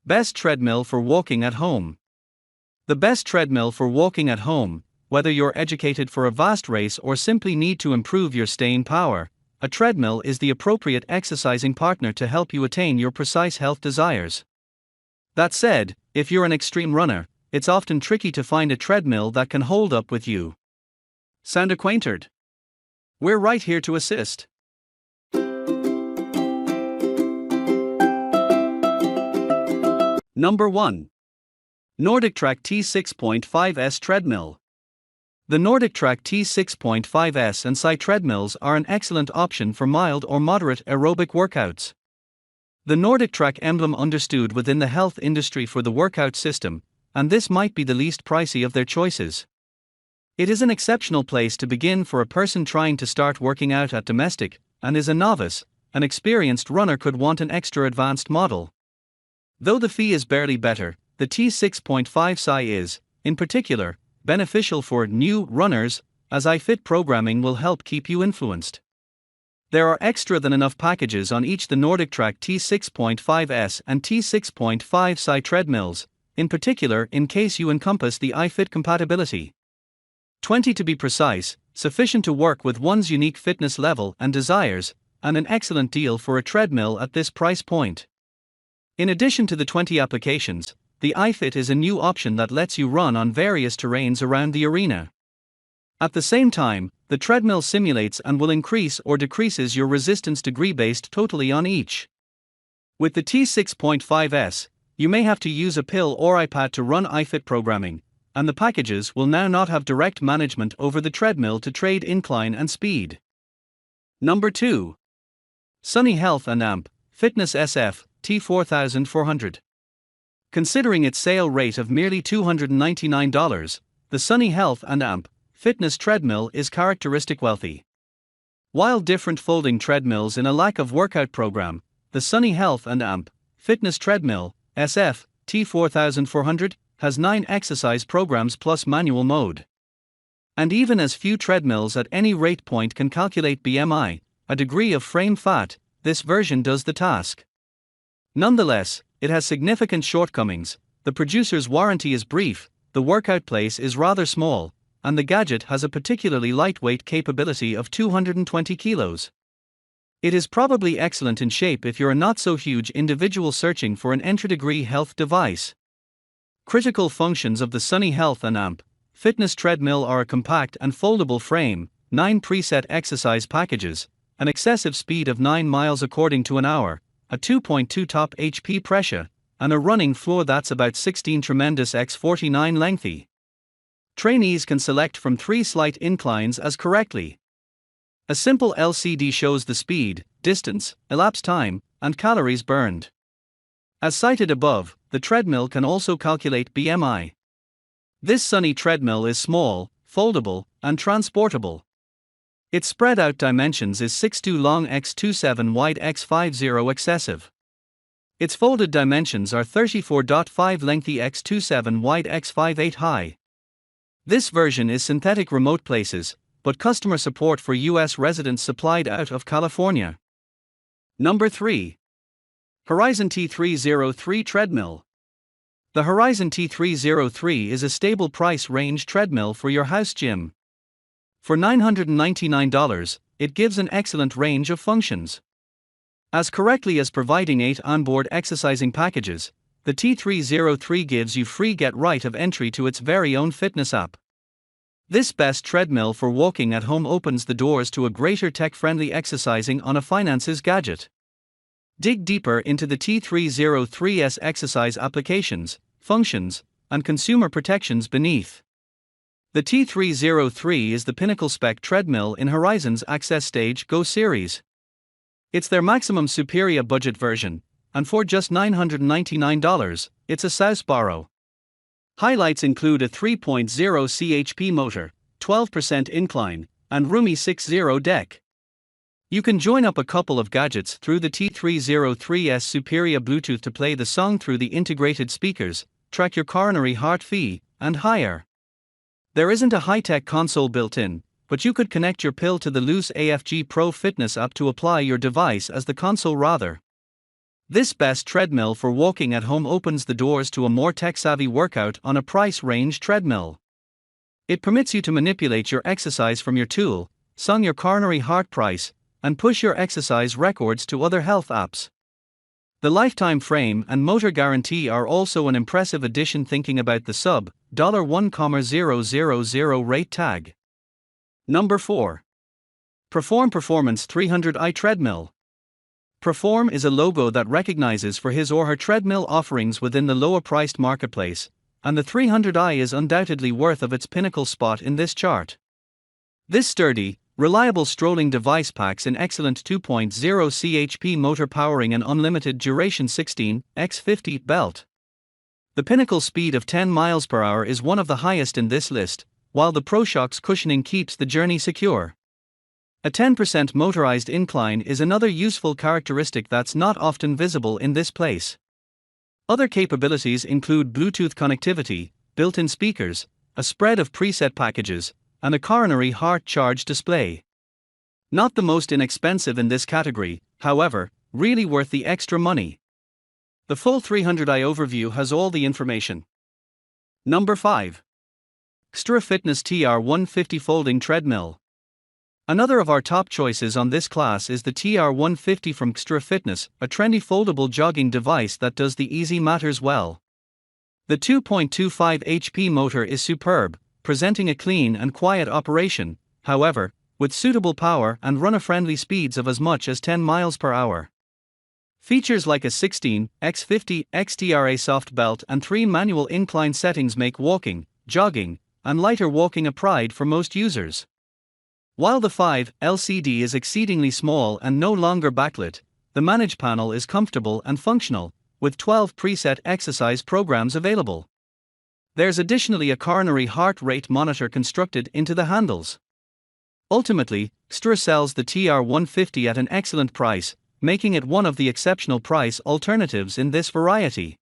Best treadmill for walking at home. The best treadmill for walking at home, whether you're educated for a vast race or simply need to improve your staying power, a treadmill is the appropriate exercising partner to help you attain your precise health desires. That said, if you're an extreme runner, it's often tricky to find a treadmill that can hold up with you. Sound acquainted? We're right here to assist. Number 1. NordicTrack T 6.5 S Treadmill. The NordicTrack T 6.5 S and S treadmills are an excellent option for mild or moderate aerobic workouts. The NordicTrack emblem understood within the health industry for the workout system, and this might be the least pricey of their choices. It is an exceptional place to begin for a person trying to start working out at domestic, and is a novice. An experienced runner could want an extra advanced model. Though the fee is barely better, the T 6.5 SI is, in particular, beneficial for new runners, as iFit programming will help keep you influenced. There are extra than enough packages on each the NordicTrack T 6.5 S and T 6.5 SI treadmills, in particular in case you encompass the iFit compatibility. 20 to be precise, sufficient to work with one's unique fitness level and desires, and an excellent deal for a treadmill at this price point. In addition to the 20 applications, the iFit is a new option that lets you run on various terrains around the arena. At the same time, the treadmill simulates and will increase or decreases your resistance degree based totally on each. With the T 6.5 S, you may have to use a pill or iPad to run iFit programming, and the packages will now not have direct management over the treadmill to trade incline and speed. Number 2. Sunny Health and Amp Fitness SF T 4400. Considering its sale rate of merely $299, the Sunny Health and Amp Fitness treadmill is characteristic wealthy. While different folding treadmills in a lack of workout program, the Sunny Health and Amp Fitness treadmill SF T 4400 has 9 exercise programs plus manual mode. And even as few treadmills at any rate point can calculate BMI, a degree of frame fat, this version does the task. Nonetheless, it has significant shortcomings. The producer's warranty is brief, the workout place is rather small, and the gadget has a particularly lightweight capability of 220 kilos. It is probably excellent in shape if you're a not-so-huge individual searching for an entry-degree health device. Critical functions of the Sunny Health and Amp Fitness treadmill are a compact and foldable frame, 9 preset exercise packages, an excessive speed of 9 miles according to an hour, a 2.2 top HP pressure, and a running floor that's about 16 tremendous x 49 lengthy. Trainees can select from 3 slight inclines as correctly. A simple LCD shows the speed, distance, elapsed time, and calories burned. As cited above, the treadmill can also calculate BMI. This Sunny treadmill is small, foldable, and transportable. Its spread-out dimensions is 6'2" long x 27 wide x 50 excessive. Its folded dimensions are 34.5 lengthy x 27 wide x 58 high. This version is synthetic remote places, but customer support for US residents supplied out of California. Number 3. Horizon T303 Treadmill. The Horizon T303 is a stable price range treadmill for your house gym. For $999, it gives an excellent range of functions. As correctly as providing 8 onboard exercising packages, the T303 gives you free get-right of entry to its very own fitness app. This best treadmill for walking at home opens the doors to a greater tech-friendly exercising on a finances gadget. Dig deeper into the T303's exercise applications, functions, and consumer protections beneath. The T303 is the pinnacle spec treadmill in Horizon's Access Stage Go series. It's their maximum superior budget version, and for just $999, it's a souse borrow. Highlights include a 3.0 chp motor, 12% incline, and roomy 6.0 deck. You can join up a couple of gadgets through the T303's superior Bluetooth to play the song through the integrated speakers, track your coronary heart fee, and higher. There isn't a high-tech console built in, but you could connect your pill to the loose AFG Pro Fitness app to apply your device as the console rather. This best treadmill for walking at home opens the doors to a more tech-savvy workout on a price range treadmill. It permits you to manipulate your exercise from your tool, song your coronary heart price, and push your exercise records to other health apps. The lifetime frame and motor guarantee are also an impressive addition, thinking about the sub $1,000 rate tag. Number 4. Proform Performance 300i Treadmill. Proform is a logo that recognizes for his or her treadmill offerings within the lower-priced marketplace, and the 300i is undoubtedly worth of its pinnacle spot in this chart. This sturdy, reliable strolling device packs an excellent 2.0 chp motor powering an unlimited duration 16x50 belt. The pinnacle speed of 10 miles per hour is one of the highest in this list, while the ProShock's cushioning keeps the journey secure. A 10% motorized incline is another useful characteristic that's not often visible in this place. Other capabilities include Bluetooth connectivity, built-in speakers, a spread of preset packages, and a coronary heart charge display. Not the most inexpensive in this category, however, really worth the extra money. The full 300i overview has all the information. Number 5. XTERRA Fitness TR150 Folding Treadmill. Another of our top choices on this class is the TR150 from XTERRA Fitness, a trendy foldable jogging device that does the easy matters well. The 2.25 HP motor is superb, presenting a clean and quiet operation, however, with suitable power and runner-friendly speeds of as much as 10 miles per hour. Features like a 16x50 XTERRA soft belt and 3 manual incline settings make walking, jogging, and lighter walking a pride for most users. While the 5 LCD is exceedingly small and no longer backlit, the Manage panel is comfortable and functional, with 12 preset exercise programs available. There's additionally a coronary heart rate monitor constructed into the handles. Ultimately, XTERRA sells the TR150 at an excellent price, making it one of the exceptional price alternatives in this variety.